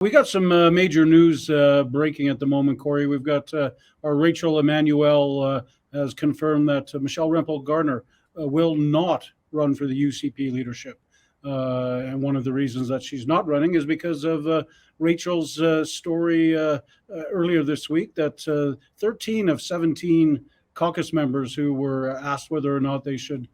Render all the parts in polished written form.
We got some major news breaking at the moment, Corey. We've got our Rachel Emmanuel has confirmed that Michelle Rempel Garner will not run for the UCP leadership. And one of the reasons that she's not running is because of Rachel's story earlier this week that 13 of 17 caucus members who were asked whether or not they should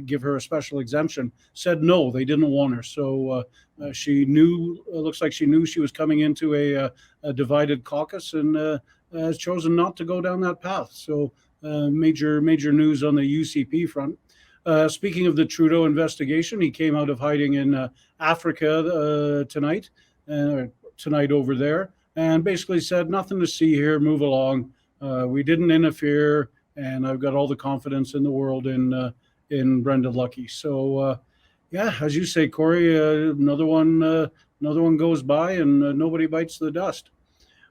give her a special exemption said no, they didn't want her. So she knew, looks like she knew she was coming into a divided caucus and has chosen not to go down that path. So major news on the UCP front. Speaking of the Trudeau investigation, he came out of hiding in Africa tonight over there, and basically said nothing to see here, move along. We didn't interfere, and I've got all the confidence in the world in Brenda Lucki. So yeah, as you say, Corey, another one goes by and nobody bites the dust.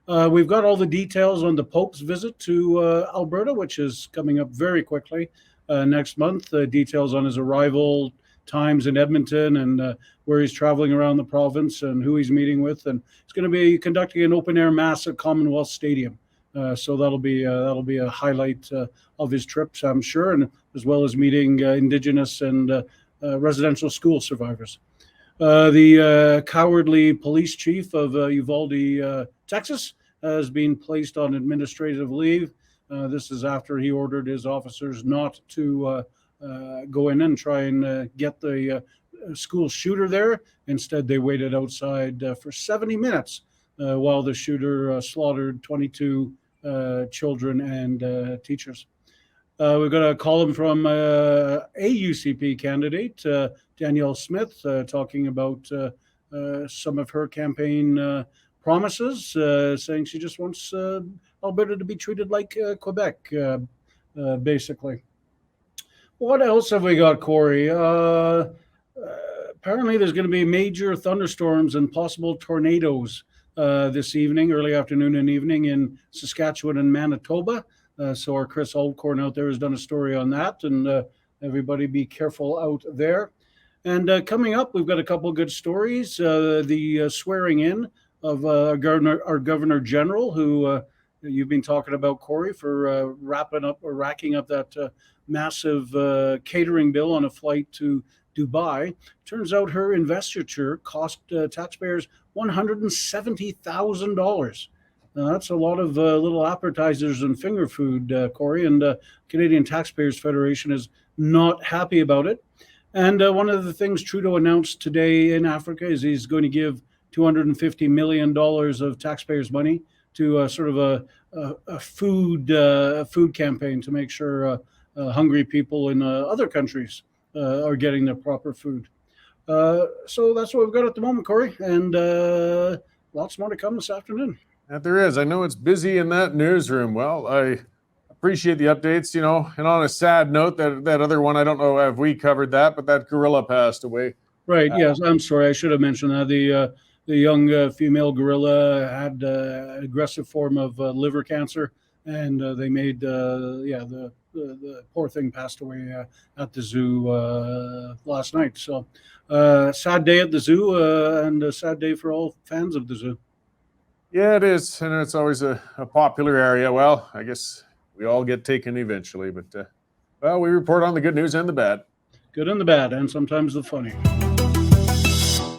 We've got all the details on the Pope's visit to Alberta, which is coming up very quickly next month. Details on his arrival, times in Edmonton, and where he's traveling around the province and who he's meeting with. And he's going to be conducting an open-air mass at Commonwealth Stadium. So that'll be a highlight of his trips, I'm sure, and as well as meeting Indigenous and residential school survivors. The cowardly police chief of Uvalde, Texas, has been placed on administrative leave. This is after he ordered his officers not to go in and try and get the school shooter there. Instead, they waited outside for 70 minutes while the shooter slaughtered 22 children and teachers. We've got a column from a UCP candidate, Danielle Smith, talking about some of her campaign promises, saying she just wants Alberta to be treated like Quebec, basically. What else have we got, Corey? Apparently there's going to be major thunderstorms and possible tornadoes this evening, early afternoon and evening in Saskatchewan and Manitoba. So our Chris Alcorn out there has done a story on that, and everybody be careful out there. And coming up, we've got a couple of good stories. The swearing in of our Governor General, who you've been talking about, Corey, for racking up that massive catering bill on a flight to Dubai. Turns out her investiture cost taxpayers $170,000. That's a lot of little appetizers and finger food, Corey, and Canadian Taxpayers Federation is not happy about it. And one of the things Trudeau announced today in Africa is he's going to give $250 million of taxpayers' money to sort of a food campaign to make sure hungry people in other countries are getting their proper food. So that's what we've got at the moment, Corey, and lots more to come this afternoon. That there is. I know it's busy in that newsroom. Well, I appreciate the updates, and on a sad note, that other one, I don't know if we covered that, but that gorilla passed away. Right, yes, I'm sorry, I should have mentioned that. The young female gorilla had an aggressive form of liver cancer, and they made, the poor thing passed away at the zoo last night. So sad day at the zoo and a sad day for all fans of the zoo. Yeah, it is, and it's always a popular area. Well, I guess we all get taken eventually, but we report on the good news and the bad. Good and the bad, and sometimes the funny.